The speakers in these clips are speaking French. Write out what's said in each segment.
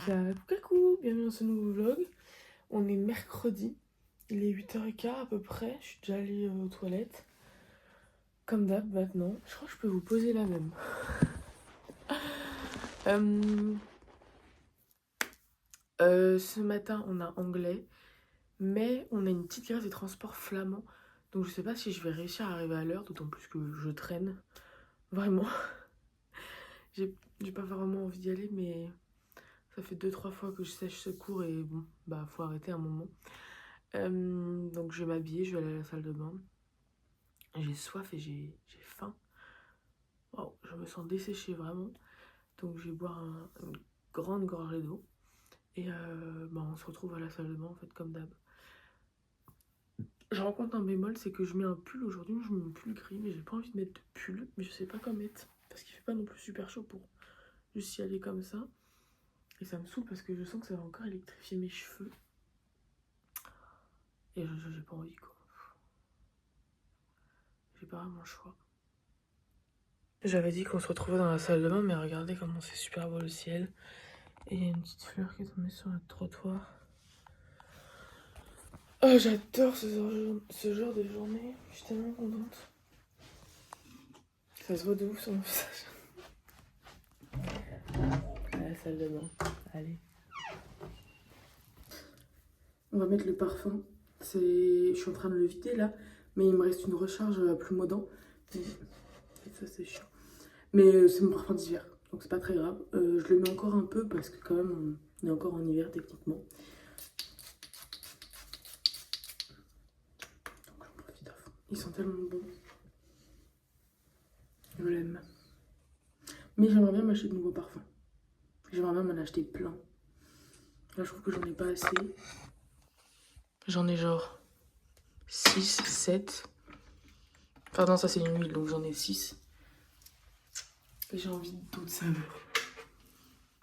Coucou, bienvenue dans ce nouveau vlog. On est mercredi, il est 8h15 à peu près. Je suis déjà allée aux toilettes. Comme d'hab maintenant. Je crois que je peux vous poser la même. Ce matin on a anglais, mais on a une petite grève des transports flamands. Donc je sais pas si je vais réussir à arriver à l'heure, d'autant plus que je traîne. Vraiment. J'ai pas vraiment envie d'y aller, mais ça fait 2-3 fois que je sèche ce cours et bon, bah faut arrêter un moment. Donc je vais m'habiller, je vais aller à la salle de bain. J'ai soif et j'ai faim. Wow, je me sens desséchée vraiment. Donc je vais boire une grande gorgée d'eau. Et bah, on se retrouve à la salle de bain en fait comme d'hab. Je rencontre un bémol, c'est que je mets un pull aujourd'hui, je mets un pull gris, mais j'ai pas envie de mettre de pull. Mais je sais pas quoi mettre. Parce qu'il fait pas non plus super chaud pour juste y aller comme ça. Et ça me saoule parce que je sens que ça va encore électrifier mes cheveux. Et j'ai pas envie quoi. J'ai pas vraiment le choix. J'avais dit qu'on se retrouvait dans la salle de bain, mais regardez comment c'est super beau le ciel. Et il y a une petite fleur qui est tombée sur le trottoir. Oh, j'adore ce genre de journée. Je suis tellement contente. Ça se voit de ouf sur mon visage. À la salle de bain. Allez. On va mettre le parfum. Je suis en train de le vider là, mais il me reste une recharge à Plumodan. Et ça c'est chiant. Mais c'est mon parfum d'hiver, donc c'est pas très grave. Je le mets encore un peu parce que quand même on est encore en hiver techniquement. Donc j'en profite à fond. Ils sont tellement bons. Je l'aime. Mais j'aimerais bien m'acheter de nouveaux parfums. J'aimerais bien m'en acheter plein. Là je trouve que j'en ai pas assez. J'en ai genre 6, 7. Enfin non, ça c'est une huile, donc j'en ai 6. Et j'ai envie d'autres saveurs.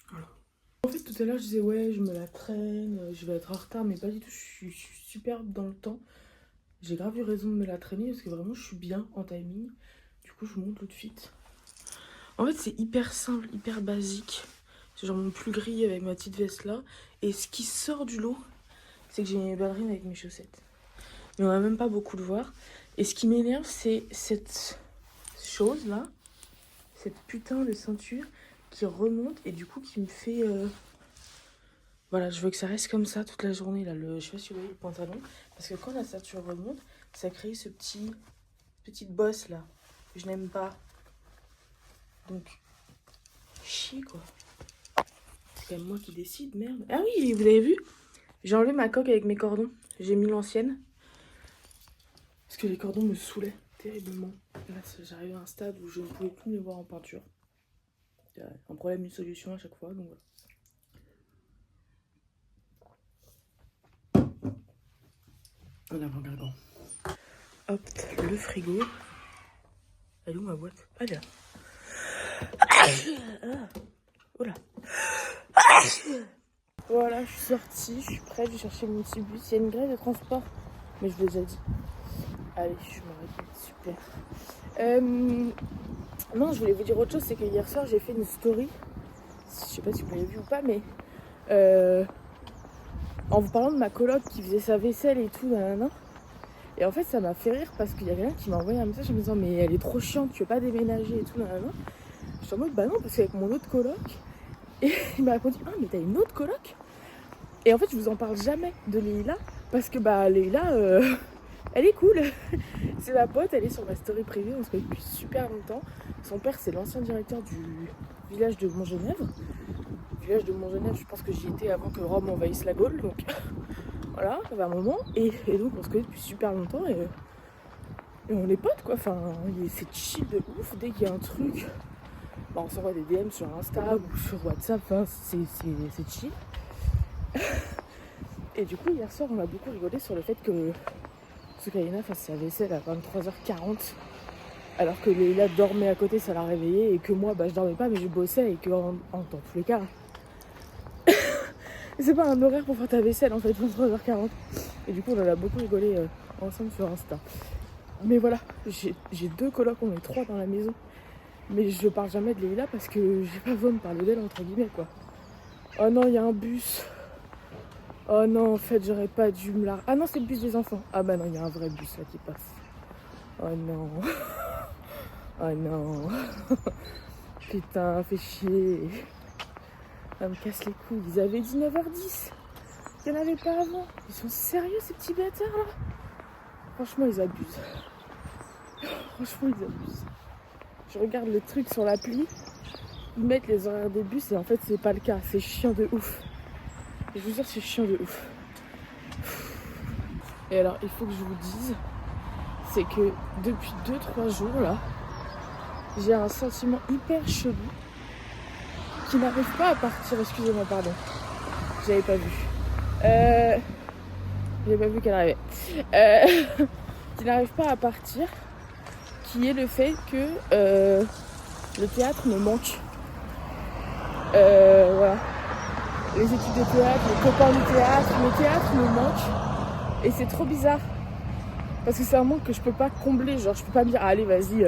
Voilà. En fait tout à l'heure je disais ouais je me la traîne, je vais être en retard, mais pas du tout, je suis super dans le temps. J'ai grave eu raison de me la traîner parce que vraiment je suis bien en timing. Du coup je vous montre tout de suite. En fait c'est hyper simple, hyper basique. C'est genre mon pull gris avec ma petite veste là. Et ce qui sort du lot, c'est que j'ai mes ballerines avec mes chaussettes. Mais on va même pas beaucoup le voir. Et ce qui m'énerve, c'est cette chose là, cette putain de ceinture qui remonte et du coup qui me fait... Voilà, je veux que ça reste comme ça toute la journée là. Je sais pas si vous voyez le pantalon. Parce que quand la ceinture remonte, ça crée ce petite bosse là. Que je n'aime pas. Donc, chier quoi. C'est quand même moi qui décide, merde. Ah oui, vous avez vu? J'ai enlevé ma coque avec mes cordons. J'ai mis l'ancienne. Parce que les cordons me saoulaient terriblement. Là, j'arrivais à un stade où je ne pouvais plus me voir en peinture. Il y a un problème, une solution à chaque fois, donc voilà. On a un gargant. Hop, le frigo. Elle est où ma boîte? Ah, là. Oula. Voilà, je suis sortie, je suis prête, je vais chercher mon petit bus. Il y a une grève de transport, mais je vous l'ai déjà dit. Allez, je m'arrête, super. Non, je voulais vous dire autre chose, c'est que hier soir j'ai fait une story. Je sais pas si vous l'avez vu ou pas, mais en vous parlant de ma coloc qui faisait sa vaisselle et tout, nanana. Et en fait, ça m'a fait rire parce qu'il y a quelqu'un qui m'a envoyé un message en me disant mais elle est trop chiante, tu veux pas déménager et tout, nanana. Je suis en mode bah non, parce qu'avec mon autre coloc. Et il m'a répondu ah mais t'as une autre coloc? Et en fait, je vous en parle jamais de Leïla parce que bah Leïla, elle est cool. C'est ma pote, elle est sur ma story privée, on se connaît depuis super longtemps. Son père, c'est l'ancien directeur du village de Montgenèvre. Village de Montgenèvre, je pense que j'y étais avant que Rome envahisse la Gaule, donc voilà, ça fait un moment. Et donc on se connaît depuis super longtemps et on est potes quoi. Enfin, c'est chill de ouf. Dès qu'il y a un truc, bah, on s'envoie des DM sur Insta ou sur WhatsApp, enfin, c'est chill. Et du coup, hier soir, on a beaucoup rigolé sur le fait que Soukaina fasse sa vaisselle à 23h40 alors que Leïla dormait à côté, ça l'a réveillée, et que moi, bah, je dormais pas, mais je bossais, et que dans tous les cas, c'est pas un horaire pour faire ta vaisselle en fait, 23h40. Et du coup, on en a beaucoup rigolé ensemble sur Insta. Mais voilà, j'ai 2 colocs, on est 3 dans la maison. Mais je parle jamais de Leïla parce que j'ai pas besoin de parler d'elle entre guillemets quoi. Oh non, il y a un bus. Oh non, en fait, j'aurais pas dû me la... Ah non, c'est le bus des enfants. Ah bah non, il y a un vrai bus là qui passe. Oh non. Oh non. Putain, fait chier. Ça me casse les couilles. Ils avaient dit 9h10. Il n'y en avait pas avant. Ils sont sérieux, ces petits bâtards là? Franchement, ils abusent. Franchement, ils abusent. Je regarde le truc sur l'appli. Ils mettent les horaires des bus et en fait, c'est pas le cas. C'est chiant de ouf. Je vous jure, c'est chiant de ouf. Et alors, il faut que je vous dise, c'est que depuis 2-3 jours là, j'ai un sentiment hyper chelou qui n'arrive pas à partir. Excusez-moi, pardon. J'avais pas vu. J'ai pas vu qu'elle arrivait. Qui n'arrive pas à partir, qui est le fait que le théâtre me manque. Voilà. Les études de théâtre, les copains du théâtre, le théâtre me manque. Et c'est trop bizarre. Parce que c'est un manque que je peux pas combler. Genre, je peux pas me dire, allez, vas-y,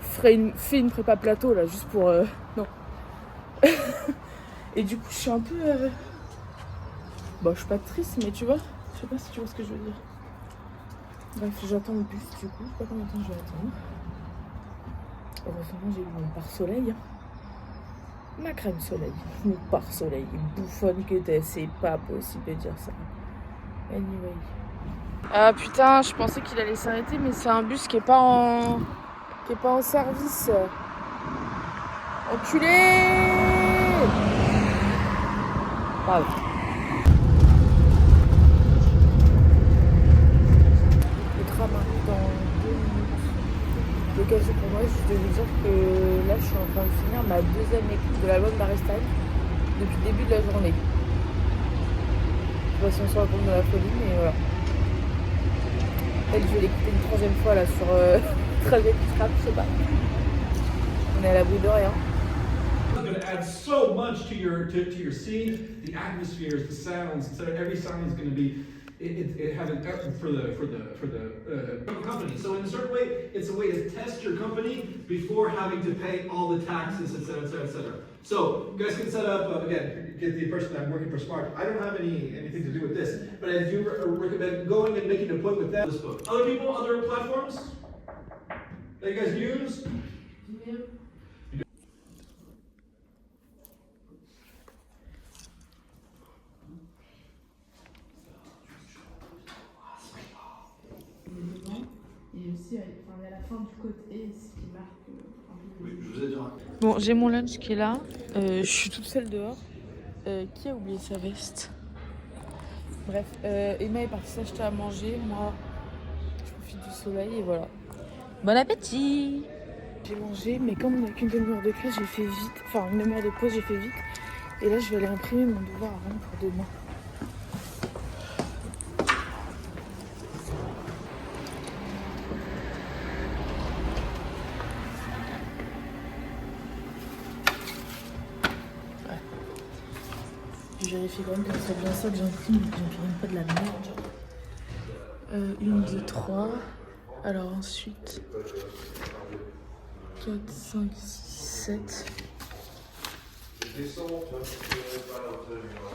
fais une prépa plateau, là, juste pour... non. Et du coup, je suis un peu... Bon, je suis pas triste, mais tu vois, je sais pas si tu vois ce que je veux dire. Bref, j'attends le bus, du coup. Je sais pas combien de temps je vais attendre. Heureusement, j'ai eu mon pare-soleil. Ma crème soleil. Mon pare-soleil. Bouffonne que t'es, c'est pas possible de dire ça. Anyway. Ah putain, je pensais qu'il allait s'arrêter, mais c'est un bus qui est pas en service. Enculé! Pardon. Le tram arrive dans 2 minutes. L'occasion pour moi, juste de vous dire que là, je suis en train de finir ma 2e écoute de l'album d'Arestyle depuis le début de la journée. Je sais pas si on se rend compte de la folie, mais voilà. Peut-être que je vais l'écouter une 3e fois là sur 13e trap, je sais pas. On est à l'abri de rien. It's going to add so much to your scene, the atmospheres, the sounds. Etc. Every sound is going to be it has an effort for the company. So in a certain way, it's a way to test your company before having to pay all the taxes, etc., etc., etc. So you guys can set up again. Get the person that I'm working for Smart. I don't have anything to do with this, but I do recommend going and making an appointment with them. This book. Other people, other platforms that you guys use. Yeah. Et aussi, on est à la fin du côté, ce qui marque un peu. Oui, je vous ai dit. Bon, j'ai mon lunch qui est là. Je suis toute seule dehors. Qui a oublié sa veste? Bref, Emma est partie s'acheter à manger. Moi, je profite du soleil et voilà. Bon appétit! J'ai mangé, mais comme on n'a qu'une demi-heure de classe, j'ai fait vite. Enfin, une demi-heure de pause, j'ai fait vite. Et là, je vais aller imprimer mon devoir à rendre pour demain. Je vérifie quand même que c'est bien ça que j'imprime, que j'imprime pas de la merde. 1, 2, 3. Alors ensuite 4, 5, 6, 7.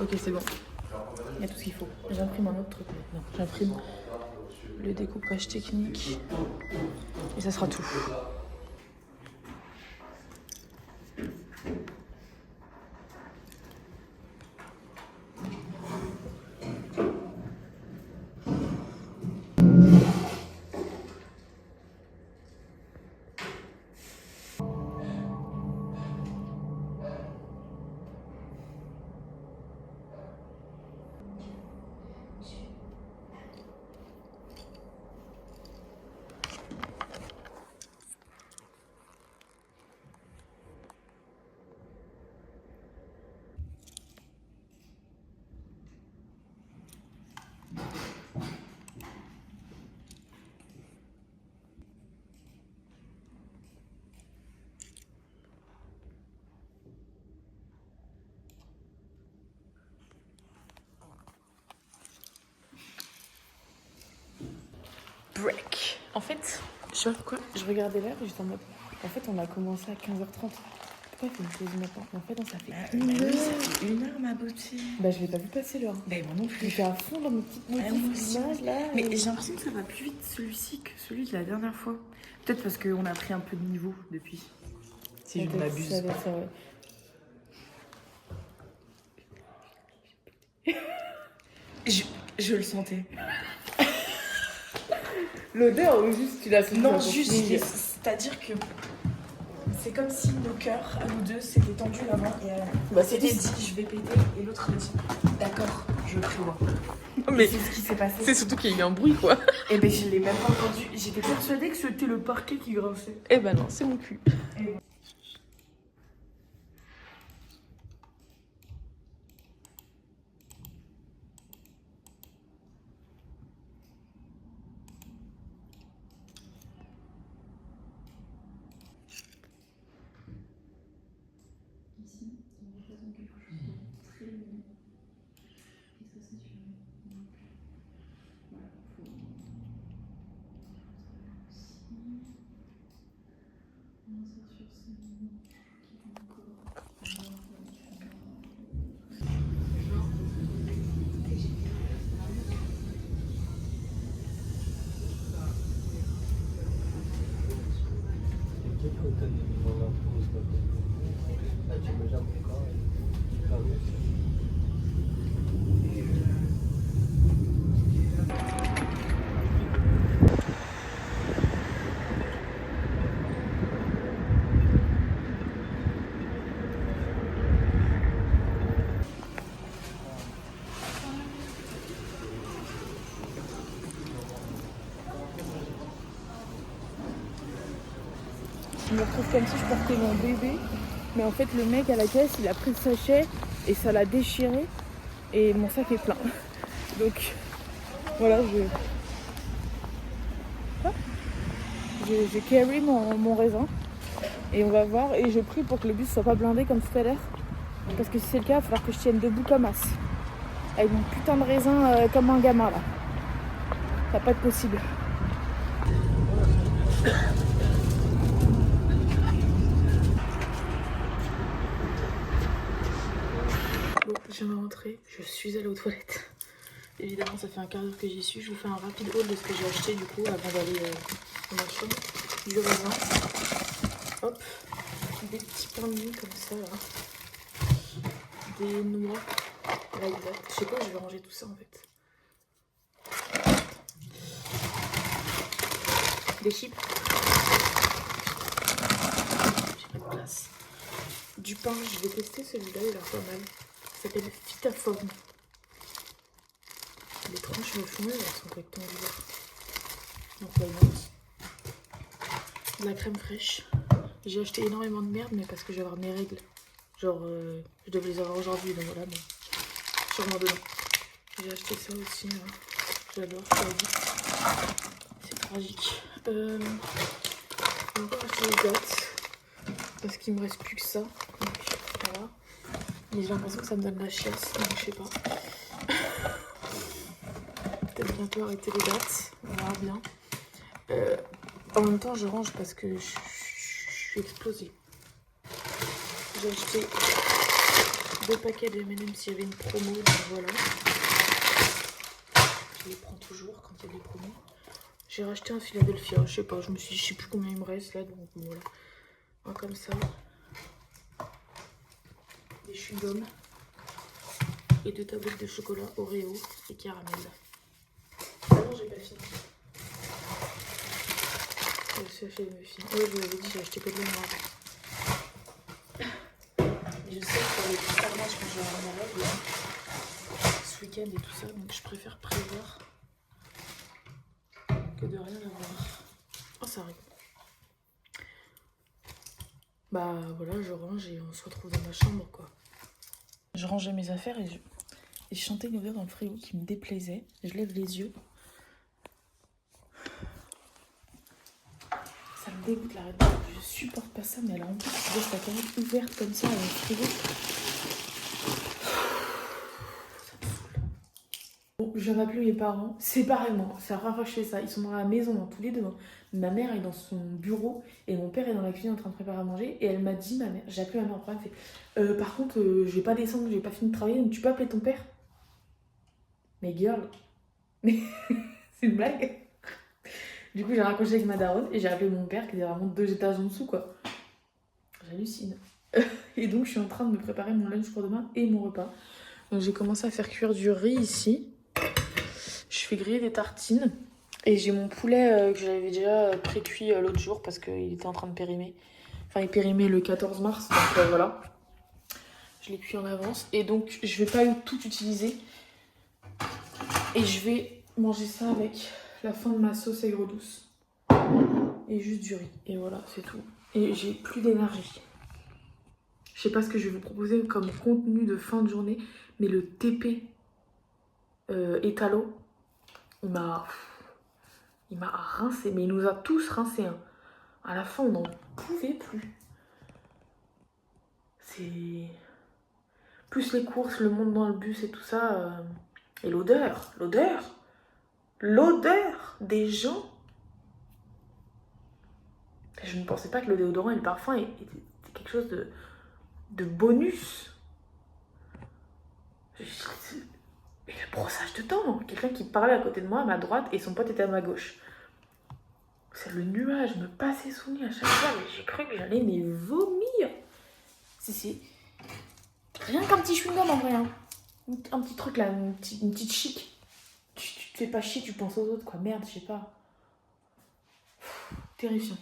Ok, c'est bon. Il y a tout ce qu'il faut. J'imprime un autre truc maintenant. J'imprime le découpage technique. Et ça sera tout. Break. En fait, je sais pas pourquoi, je regardais l'heure et j'étais en mode... En fait, on a commencé à 15h30. Pourquoi il faut que je pose maintenant? En fait, non, ça fait Bah une oui, heure. ça fait 1 heure, ma beauté. Bah, je l'ai pas vu passer l'heure. Bah moi non plus. J'étais à fond dans mes petites moi motifs aussi. d'images là. Mais j'ai l'impression que ça va plus vite celui-ci que celui de la dernière fois. Peut-être parce qu'on a pris un peu de niveau depuis. Si je ne m'abuse. Ça doit être ça, ouais. Je le sentais. L'odeur ou juste tu l'as senti? Non, juste, c'est-à-dire que c'est comme si nos cœurs, à nous deux, s'étaient tendus l'avant et Bah, c'était dit je vais péter et l'autre a dit d'accord, je prévois. Mais c'est ce qui s'est passé. c'est surtout qu'il y a eu un bruit quoi. Et ben je l'ai même pas entendu. J'étais persuadée que c'était le parquet qui grinçait. Eh ben non, c'est mon cul. Je me retrouve comme si je portais mon bébé. Mais en fait, le mec à la caisse, il a pris le sachet et ça l'a déchiré. Et mon sac est plein. Donc, voilà, je carry mon raisin. Et on va voir. Et je prie pour que le bus soit pas blindé comme tout à l'heure. Parce que si c'est le cas, il va falloir que je tienne debout comme as. Avec mon putain de raisin comme un gamin là. Ça va pas être possible. Bon, je viens de rentrer, je suis allée aux toilettes. Évidemment, ça fait un quart d'heure que j'y suis. Je vous fais un rapide haul de ce que j'ai acheté du coup avant d'aller dans ma chambre. Du raisin. Hop. Des petits pains de mie comme ça là. Des noix. Là, exact. Je sais pas où je vais ranger tout ça en fait. Des chips. J'ai pas de place. Du pain, je vais tester celui-là, il a l'air pas mal. Il s'appelle Fitaform. Les tranches me font, elles sont rectangulaires. Donc why not. De la crème fraîche. J'ai acheté énormément de merde, mais parce que je vais avoir mes règles. Genre, je devais les avoir aujourd'hui, donc voilà, mais sûrement demain. J'ai acheté ça aussi, hein. J'adore, c'est tragique. J'ai encore acheté les dates, parce qu'il me reste plus que ça. Donc voilà. Mais j'ai l'impression que ça me donne la chiasse, donc je sais pas. Peut-être bientôt arrêter les dates, on verra bien. En même temps, je range parce que je suis explosée. J'ai acheté 2 paquets de M&M's s'il y avait une promo, donc voilà. Je les prends toujours quand il y a des promos. J'ai racheté un Philadelphia, je sais pas, je me suis dit, je sais plus combien il me reste là, donc voilà. Un comme ça. Des chewing-gums. Et 2 tablettes de chocolat Oreo et caramel. Ah non, j'ai pas fini. J'ai aussi acheté des muffins. Ouais, je vous l'avais dit, j'ai acheté que de l'eau. Je sais que pour les petits carnages que je vais avoir malade là, ce week-end et tout ça, donc je préfère prévoir que de rien avoir. Oh, ça arrive. Bah voilà, je range et on se retrouve dans ma chambre quoi. Je rangeais mes affaires et je chantais une odeur dans le frigo qui me déplaisait. Je lève les yeux. Ça me dégoûte la Red Bull. Je supporte pas ça, mais alors en plus, tu laisses ta canette ouverte comme ça dans le frigo. Ça me saoule. Bon, je viens d'appeler mes parents séparément. C'est la première fois que je fais ça. Ils sont dans la maison, hein, tous les deux. Hein. Ma mère est dans son bureau et mon père est dans la cuisine en train de préparer à manger. Et elle m'a dit, ma mère, j'ai appelé ma mère en premier, elle fait par contre, je vais pas descendre, j'ai pas fini de travailler, donc tu peux appeler ton père. Mais girl, mais c'est une blague. Du coup, j'ai raccroché avec ma daronne et j'ai appelé mon père qui est vraiment 2 étages en dessous, quoi. J'hallucine. Et donc, je suis en train de me préparer mon lunch pour demain et mon repas. Donc, j'ai commencé à faire cuire du riz ici. Je fais griller des tartines. Et j'ai mon poulet que j'avais déjà pré-cuit l'autre jour parce qu'il était en train de périmer. Enfin, il périmait le 14 mars, donc voilà. Je l'ai cuit en avance. Et donc, je vais pas tout utiliser. Et je vais manger ça avec la fin de ma sauce aigre douce. Et juste du riz. Et voilà, c'est tout. Et j'ai plus d'énergie. Je sais pas ce que je vais vous proposer comme contenu de fin de journée, mais le TP étalo, il m'a rincé, mais il nous a tous rincé. Hein. À la fin, on n'en pouvait plus. C'est... Plus les courses, le monde dans le bus et tout ça. Et l'odeur des gens. Je ne pensais pas que le déodorant et le parfum étaient quelque chose de bonus. Et le brossage de dents. Quelqu'un qui parlait à côté de moi à ma droite et son pote était à ma gauche. C'est le nuage me passait sous le nez à chaque fois, mais j'ai cru que j'allais mais vomir. C'est rien qu'un petit chewing-gum en vrai. Hein. Un petit truc là, une petite chic. Tu te fais pas chier, tu penses aux autres quoi. Merde, je sais pas. Terrifiant.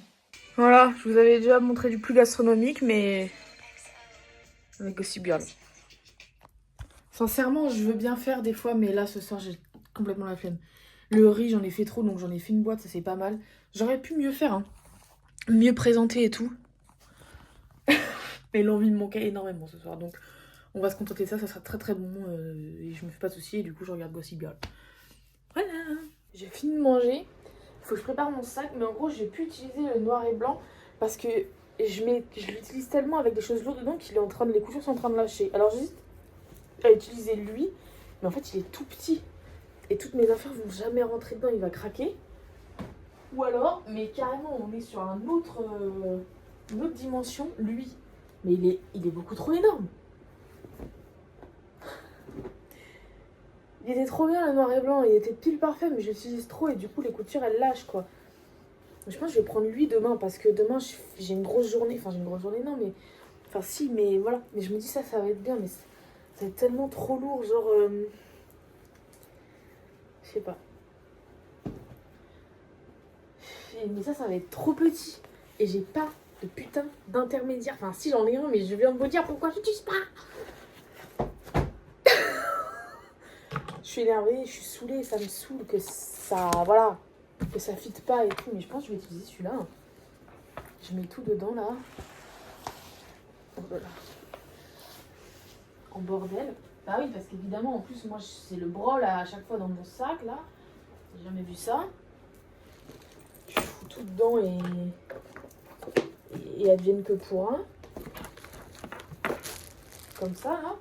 Voilà, je vous avais déjà montré du plus gastronomique, mais avec Gossip Girl. Sincèrement, je veux bien faire des fois, mais là, ce soir, j'ai complètement la flemme. Le riz, j'en ai fait trop, donc j'en ai fait une boîte, ça c'est pas mal. J'aurais pu mieux faire, hein. Mieux présenter et tout. Mais l'envie me manquait énormément ce soir, donc on va se contenter de ça, ça sera très très bon. Et je me fais pas de soucis, et du coup, je regarde Gossip Girl. Voilà. J'ai fini de manger. Il faut que je prépare mon sac, mais en gros, j'ai pu utiliser le noir et blanc parce que je l'utilise tellement avec des choses lourdes dedans qu'il est en train de... Les coutures sont en train de lâcher. Alors, j'hésite à utiliser lui, mais en fait, il est tout petit. Et toutes mes affaires vont jamais rentrer dedans, il va craquer. Ou alors, mais carrément, on est sur une autre dimension, lui. Mais il est beaucoup trop énorme. Il était trop bien le noir et blanc, il était pile parfait, mais je l'utilise trop et du coup les coutures elles lâchent quoi. Je pense que je vais prendre lui demain parce que demain j'ai une grosse journée. Enfin, j'ai une grosse journée, non, mais. Enfin, si, mais voilà. Mais je me dis ça va être bien, mais ça va être tellement trop lourd, genre. Je sais pas. Mais ça va être trop petit. Et j'ai pas de putain d'intermédiaire. Enfin, si j'en ai un, mais je viens de vous dire pourquoi je n'utilise pas. Je suis énervée, je suis saoulée, ça me saoule que ça. Voilà. Que ça fitte pas et tout. Mais je pense que je vais utiliser celui-là. Je mets tout dedans là. Voilà. En bordel. Bah oui, parce qu'évidemment, en plus, moi, c'est le brol à chaque fois dans mon sac là. J'ai jamais vu ça. Je fous tout dedans et advienne que pourra. Comme ça là.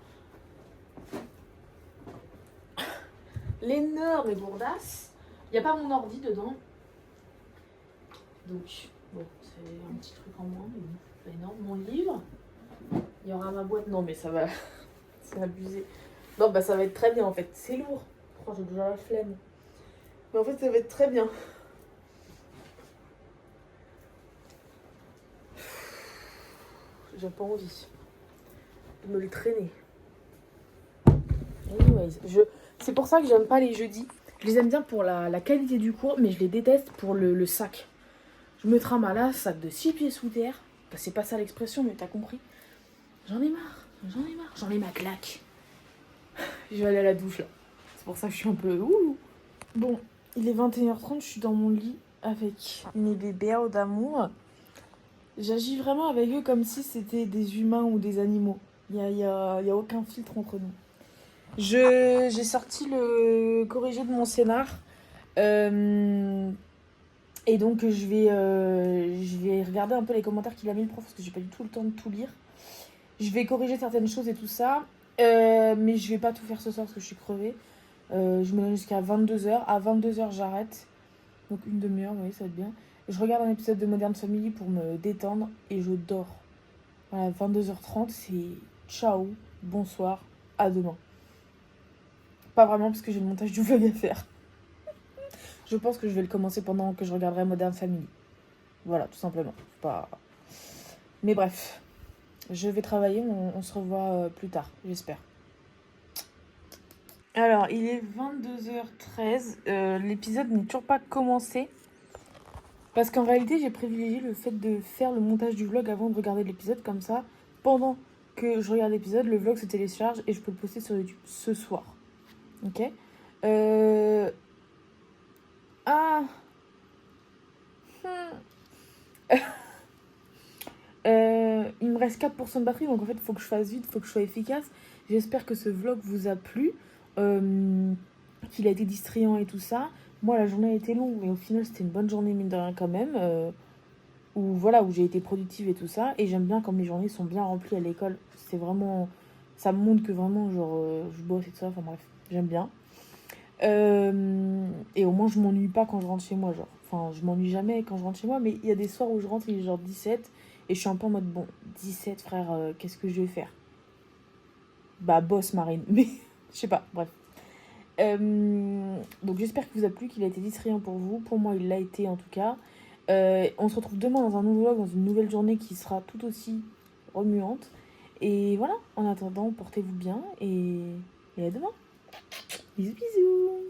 L'énorme gourdasse. Il n'y a pas mon ordi dedans. Donc, bon, c'est un petit truc en moins, mais bon, c'est pas énorme. Mon livre. Il y aura ma boîte. Non, mais ça va. C'est abusé. Non, bah ça va être très bien en fait. C'est lourd. Oh, j'ai déjà la flemme. Mais en fait, ça va être très bien. J'ai pas envie de me le traîner. Anyways, c'est pour ça que j'aime pas les jeudis. Je les aime bien pour la qualité du cours, mais je les déteste pour le sac. Je me trame à là, sac de 6 pieds sous terre. Bah, c'est pas ça l'expression, mais t'as compris. J'en ai marre. J'en ai ma claque. Je vais aller à la douche là. C'est pour ça que je suis un peu... Ouh. Bon, il est 21h30, je suis dans mon lit avec mes bébés d'amour. J'agis vraiment avec eux comme si c'était des humains ou des animaux. Il y a aucun filtre entre nous. J'ai sorti le corrigé de mon scénar. Et donc je vais regarder un peu les commentaires qu'il a mis le prof parce que j'ai pas du tout le temps de tout lire. Je vais corriger certaines choses et tout ça. Mais je vais pas tout faire ce soir parce que je suis crevée. Je me donne jusqu'à 22h. À 22h, j'arrête. Donc une demi-heure, oui, ça va être bien. Je regarde un épisode de Modern Family pour me détendre et je dors. Voilà, 22h30, c'est ciao, bonsoir, à demain. Pas vraiment parce que j'ai le montage du vlog à faire. Je pense que je vais le commencer pendant que je regarderai Modern Family. Voilà, tout simplement. Pas... Mais bref, je vais travailler, on se revoit plus tard, j'espère. Alors, il est 22h13, l'épisode n'est toujours pas commencé. Parce qu'en réalité, j'ai privilégié le fait de faire le montage du vlog avant de regarder l'épisode. Comme ça, pendant que je regarde l'épisode, le vlog se télécharge et je peux le poster sur YouTube ce soir. Ok. Ah. Il me reste 4% de batterie, donc en fait, il faut que je fasse vite, il faut que je sois efficace. J'espère que ce vlog vous a plu, qu'il a été distrayant et tout ça. Moi, la journée a été longue, mais au final, c'était une bonne journée, mine de rien, quand même. Où j'ai été productive et tout ça. Et j'aime bien quand mes journées sont bien remplies à l'école. C'est vraiment... Ça me montre que vraiment, je bosse et tout ça. Enfin bref, j'aime bien. Et au moins, je m'ennuie pas quand je rentre chez moi, genre. Enfin, je m'ennuie jamais quand je rentre chez moi, mais il y a des soirs où je rentre, il est genre 17, et je suis un peu en mode, bon, 17, frère, qu'est-ce que je vais faire? Bah, boss, Marine, mais je sais pas, bref. Donc j'espère qu'il vous a plu, qu'il a été distrayant pour vous. Pour moi, il l'a été en tout cas. On se retrouve demain dans un nouveau vlog, dans une nouvelle journée qui sera tout aussi remuante. Et voilà, en attendant, portez-vous bien et à demain. Bisous bisous.